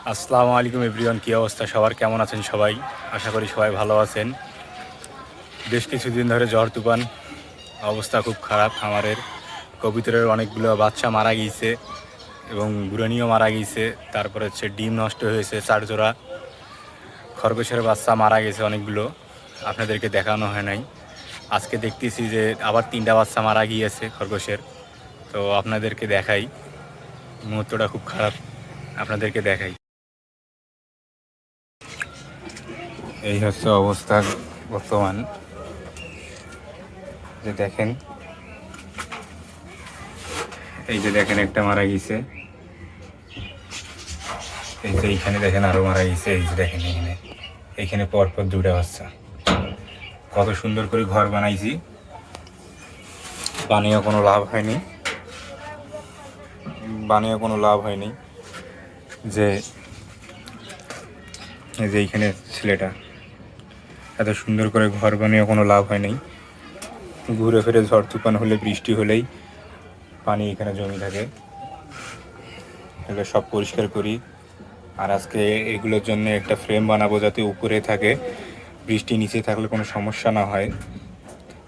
আসসালামু আলাইকুম এভরিওয়ান, কী অবস্থা সবার, কেমন আছেন সবাই? আশা করি সবাই ভালো আছেন। বেশ কিছুদিন ধরে ঝড় তুফান, অবস্থা খুব খারাপ। আমাদের কবুতরের অনেকগুলো বাচ্চা মারা গিয়েছে এবং বুড়ানিও মারা গিয়েছে। তারপরে হচ্ছে ডিম নষ্ট হয়েছে 4 জোড়া। খরগোশের বাচ্চা মারা গেছে অনেকগুলো, আপনাদেরকে দেখানো হয় নাই। আজকে দেখতেছি যে আবার 3টা বাচ্চা মারা গিয়েছে খরগোশের। তো আপনাদেরকে দেখাই, মুহূর্তটা খুব খারাপ, আপনাদেরকে দেখাই। এই হচ্ছে অবস্থা বর্তমান। যে দেখেন, এই যে দেখেন একটা মারা গেছে, এই যে এইখানে দেখেন আরো মারা গেছে, এই যে দেখেন এখানে এইখানে পরপর 2টা বাচ্চা। কত সুন্দর করে ঘর বানাইছি, বানিয়েও কোনো লাভ হয়নি, যে এই যে এইখানে ছেলেটা এত সুন্দর করে ঘর বানিয়েও কোনো লাভ হয় নাই। ঘুরে ফিরে ঝড় তুফান হলে, বৃষ্টি হলেই পানি এখানে জমি থাকে। এগুলো সব পরিষ্কার করি। আর আজকে এগুলোর জন্য একটা ফ্রেম বানাবো, যাতে উপরে থাকে, বৃষ্টি নিচে থাকলে কোনো সমস্যা না হয়।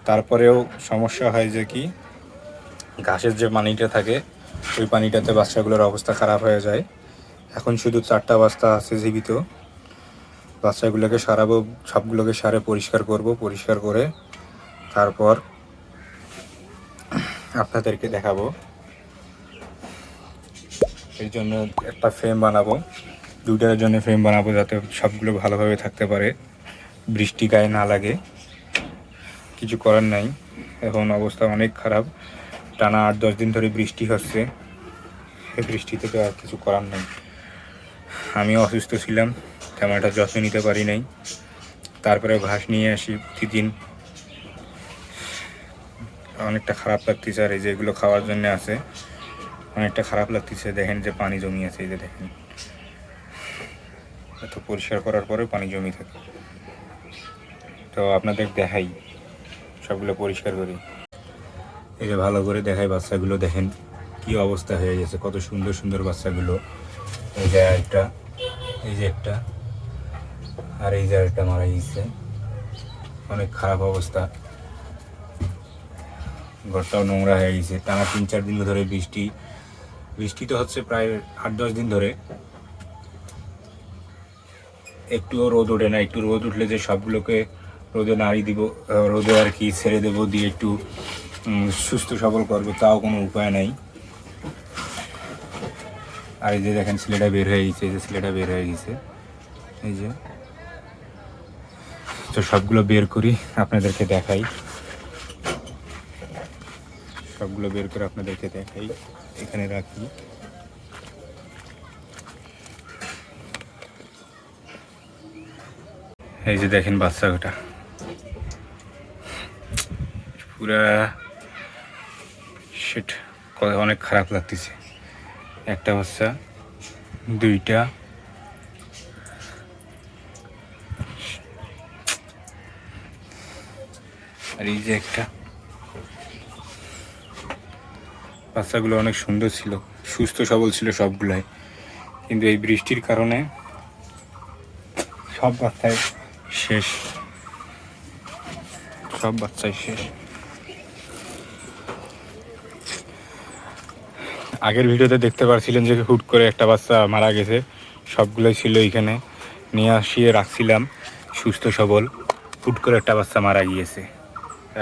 তারপরেও সমস্যা হয় যে কি, ঘাসের যে পানিটা থাকে ওই পানিটাতে বাচ্চাগুলোর অবস্থা খারাপ হয়ে যায়। এখন শুধু 4টা বাচ্চা আছে জীবিত। বাচ্চাগুলোকে সারাবো, সবগুলোকে সারে পরিষ্কার করব, পরিষ্কার করে তারপর আপনাদেরকে দেখাবো। এর জন্য একটা ফ্রেম বানাবো, 2টার জন্য ফ্রেম বানাবো, যাতে সবগুলো ভালোভাবে থাকতে পারে, বৃষ্টি গায়ে না লাগে। কিছু করার নাই, এখন অবস্থা অনেক খারাপ। টানা 8-10 দিন ধরে বৃষ্টি হচ্ছে। এই বৃষ্টিতে তো আর কিছু করার নেই। আমিও অসুস্থ ছিলাম, তেমন একটা যত্ন নিতে পারি নাই। তারপরে ঘাস নিয়ে আসি প্রতিদিন। অনেকটা খারাপ লাগতেছে, আর এই যে এগুলো খাওয়ার জন্য আছে, অনেকটা খারাপ লাগতেছে। দেখেন যে পানি জমি আছে, এই যে দেখেন, এত পরিষ্কার করার পরে পানি জমি থাকে। তো আপনাদের দেখাই, সবগুলো পরিষ্কার করি। এই যে ভালো করে দেখাই, বাচ্চাগুলো দেখেন কি অবস্থা হয়ে গেছে, কত সুন্দর সুন্দর বাচ্চাগুলো। এই যে একটা, এই যে একটা, আর এই যে একটা মারা গেছে। অনেক খারাপ অবস্থা, ঘরটাও নোংরা হয়ে গেছে। টানা 3-4 দিন ধরে বৃষ্টি তো হচ্ছে প্রায় 8-10 দিন ধরে। একটুও রোদ ওঠে না। একটু রোদ উঠলে যে সবগুলোকে রোদে নাড়িয়ে দিব, রোদে আর কি ছেড়ে দেবো, দিয়ে একটু সুস্থ সবল করবো, তাও কোনো উপায় নাই। আর এই যে দেখেন ছেলেটা বের হয়ে গেছে, এই যে ছেলেটা বের হয়ে গেছে, এই যে। তো সবগুলো বের করি, আপনাদেরকে দেখাই, সবগুলো বের করে আপনাদেরকে দেখাই। এখানে রাখি। এই যে দেখেন বাচ্চাটা পুরা শিট, অনেক খারাপ লাগতেছে। একটা বাচ্চা, 2টা, আর এই যে একটা। বাচ্চাগুলো অনেক সুন্দর ছিল, সুস্থ সবল ছিল সবগুলাই, কিন্তু এই বৃষ্টির কারণে সব বাচ্চাই শেষ, সব বাচ্চাই শেষ। আগের ভিডিওতে দেখতে পাচ্ছিলেন যে হুট করে একটা বাচ্চা মারা গেছে, সবগুলোই ছিল এখানে, নিয়ে আসিয়ে রাখছিলাম সুস্থ সবল। হুট করে একটা বাচ্চা মারা গিয়েছে।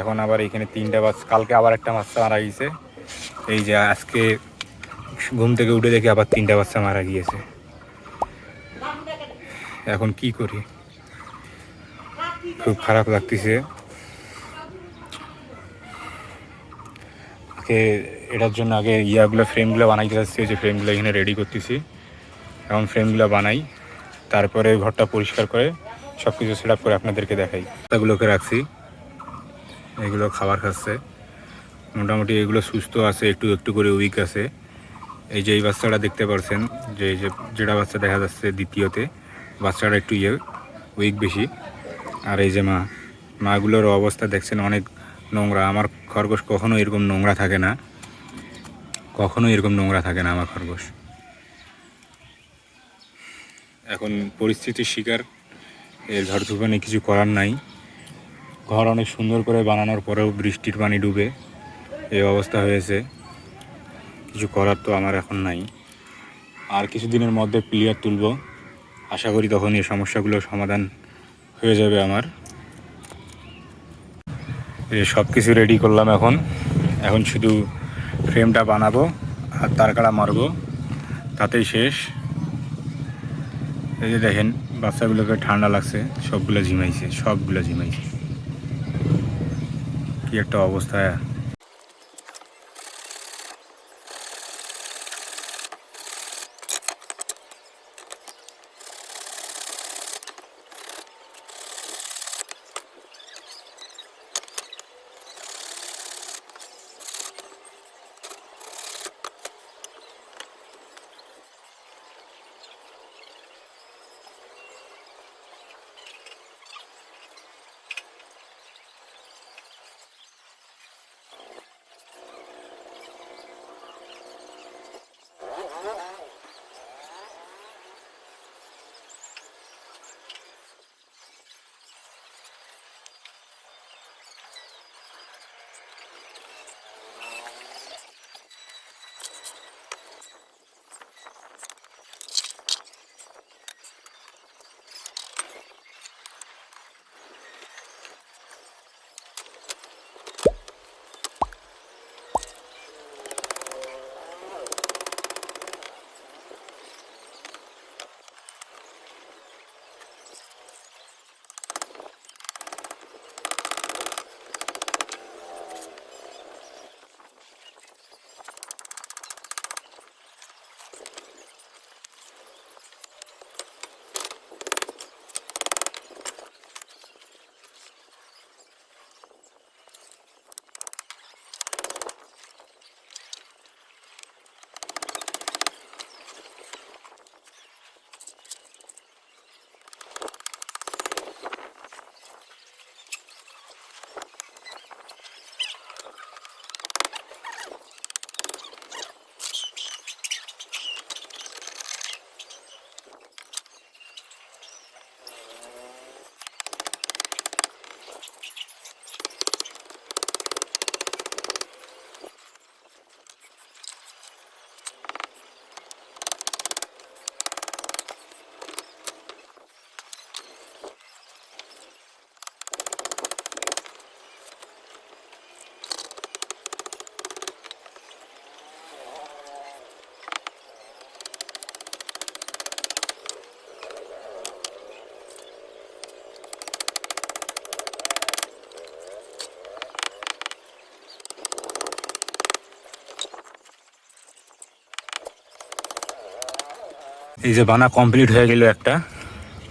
এখন আবার এখানে 3টা বাচ্চা, কালকে আবার একটা বাচ্চা মারা গিয়েছে। এই যে আজকে ঘুম থেকে উঠে দেখি আবার 3টা বাচ্চা মারা গিয়েছে। এখন কি করি, খুব খারাপ লাগতেছে। এটার জন্য আগে ইয়াগুলো, ফ্রেমগুলো বানাইতে যাচ্ছি, যে ফ্রেমগুলো এখানে রেডি করতেছি। এখন ফ্রেমগুলো বানাই, তারপরে ঘরটা পরিষ্কার করে সব কিছু সেট আপ করে আপনাদেরকে দেখাই। বাচ্চাগুলোকে রাখছি, এগুলো খাবার খাচ্ছে মোটামুটি। এগুলো সুস্থ আছে, একটু একটু করে উইক আছে। এই যে এই বাচ্চাটা দেখতে পাচ্ছেন, যে এই যে যেটা বাচ্চা দেখা যাচ্ছে দ্বিতীয়তে, বাচ্চাটা একটু উইক বেশি। আর এই যে মাগুলোর অবস্থা দেখছেন, অনেক নোংরা। আমার খরগোশ কখনো এরকম নোংরা থাকে না, কখনো এরকম নোংরা থাকে না আমার খরগোশ। এখন পরিস্থিতির শিকার, এর ঝড় তুফানে কিছু করার নাই। ঘর অনেক সুন্দর করে বানানোর পরেও বৃষ্টির পানি ডুবে এই অবস্থা হয়েছে। কিছু করার তো আমার এখন নাই। আর কিছুদিনের মধ্যে ক্লিয়ার তুলব, আশা করি তখন এই সমস্যাগুলো সমাধান হয়ে যাবে আমার। এই সব কিছু রেডি করলাম, এখন শুধু ফ্রেমটা বানাবো আর তারকাড়া মারবো, তাতেই শেষ। এই যে দেখেন বাচ্চাগুলোকে ঠান্ডা লাগছে, সবগুলো ঝিমাইছে, কি একটা অবস্থা। এই যে বানা কমপ্লিট হয়ে গেল একটা,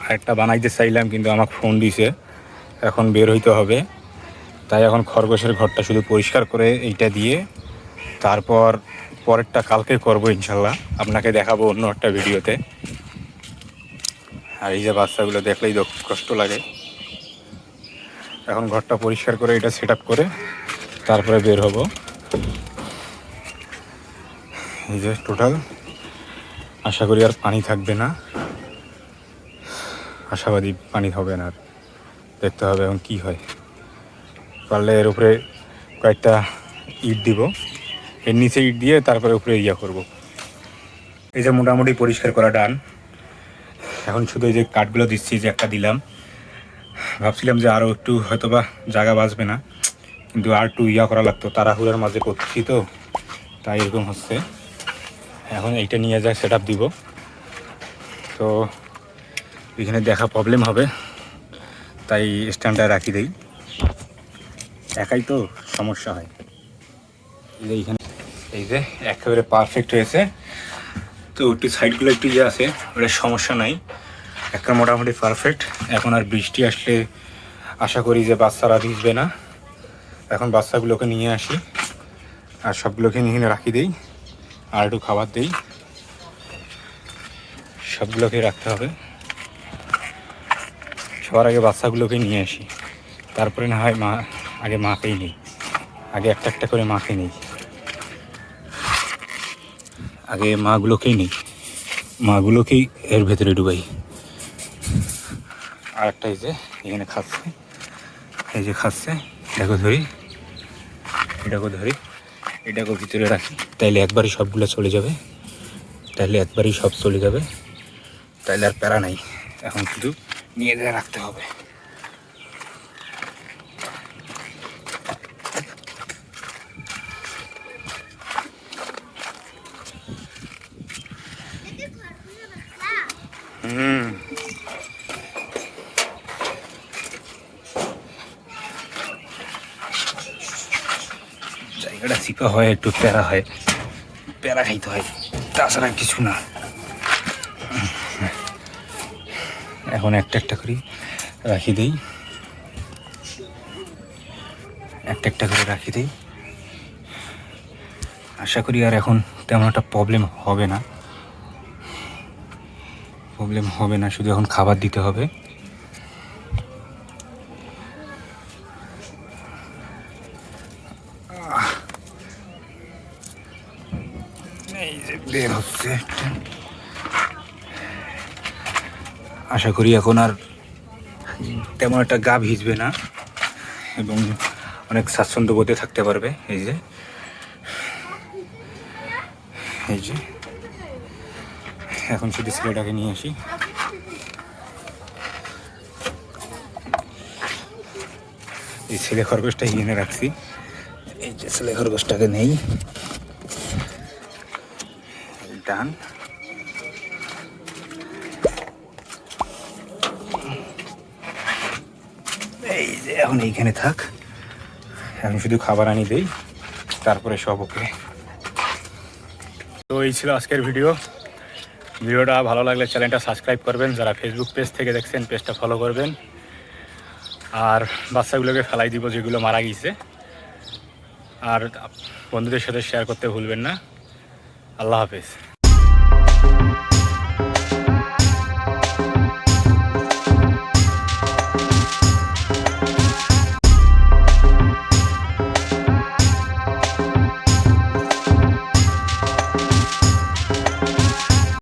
আরেকটা বানাইতে চাইলাম কিন্তু আমাকে ফোন দিছে, এখন বের হইতে হবে। তাই এখন খরগোশের ঘরটা শুধু পরিষ্কার করে এইটা দিয়ে তারপর পরেরটা কালকে করব ইনশাল্লাহ, আপনাকে দেখাবো অন্য একটা ভিডিওতে। আর এই যে বাচ্চাগুলো দেখলেই কষ্ট লাগে। এখন ঘরটা পরিষ্কার করে এটা সেট আপ করে তারপরে বের হব। এই যে টোটাল, আশা করি আর পানি থাকবে না, আশাবাদী পানি হবে না। আর দেখতে হবে এখন কি হয়। পারলে এর উপরে কয়েকটা ইট দিব, এর নিচে ইট দিয়ে তারপরে উপরে করব। এই যে মোটামুটি পরিষ্কার করা ডান। এখন শুধু এই যে কাঠগুলো দিচ্ছি, যে একটা দিলাম, ভাবছিলাম যে আরও একটু হয়তোবা জায়গা বাঁচবে না, কিন্তু আর একটু করা লাগতো, তাড়াহুড়ার মাঝে করছি তো, তাই এরকম হচ্ছে। এখন এইটা নিয়ে যায় সেট আপ দিব, তো এখানে দেখা প্রবলেম হবে, তাই স্ট্যান্ডটা রাখি দেই, একাই তো সমস্যা হয়। এইখানে এই যে একেবারে পারফেক্ট হয়েছে, তো একটু সাইডগুলো একটু আছে, ওটা সমস্যা নাই, একটা মোটামুটি পারফেক্ট। এখন আর বৃষ্টি আসলে আশা করি যে বাচ্চারা ভিজবে না। এখন বাচ্চাগুলোকে নিয়ে আসি আর সবগুলোকে নিয়ে রাখি দেই, আর একটু খাবার দেই, সবগুলোকে রাখতে হবে। সবার আগে বাচ্চাগুলোকে নিয়ে আসি, তারপরে না হয় আগে মাকেই নেই, আগে একটা একটা করে মাকে নেই, আগে মাগুলোকেই নেই। মাগুলোকেই এর ভেতরে ডুবাই। আর একটা এই যে এখানে খাচ্ছে, এই যে খাচ্ছে, এটাকে ধরি, এটাকে ধরি, এটাকে ভিতরে রাখি, তাইলে একবারই সবগুলো চলে যাবে, তাইলে একবারই সব চলে যাবে, তাইলে আর প্যারা নাই। এখন শুধু নিয়ে যেয়ে রাখতে হবে। জায়গাটা চিপা হয়, একটু প্যারা হয়, প্যারা খাইতে হয়, তাছাড়া কিছু না। এখন একটা একটা করে রাখি দিই, একটা একটা করে রাখি দিই। আশা করি আর এখন তেমন একটা প্রবলেম হবে না, প্রবলেম হবে না। শুধু এখন খাবার দিতে হবে। এই যে বের হচ্ছে একটা। আশা করি এখন আর তেমন একটা গা ভিজবে না এবং অনেক স্বাচ্ছন্দ্য বোধে থাকতে পারবে। এই যে এই যে এখন শুধু ছেলেটাকে নিয়ে আসি। এই ছেলে খরগোশটা এনে রাখছি, এই যে ছেলে খরগোশটাকে নেই, ডান। এই যে এখন এইখানে থাক, এখন শুধু খাবার আনি দেই, তারপরে সব ওকে। তো এই ছিল আজকের ভিডিওটা ভালো লাগলে চ্যানেলটা সাবস্ক্রাইব করবেন, যারা ফেসবুক পেজ থেকে দেখছেন পেজটা ফলো করবেন, আর বাচ্চাগুলোকে ফেলাই দিব যেগুলো মারা গিয়েছে, আর বন্ধুদের সাথে শেয়ার করতে ভুলবেন না। আল্লাহ হাফেজ।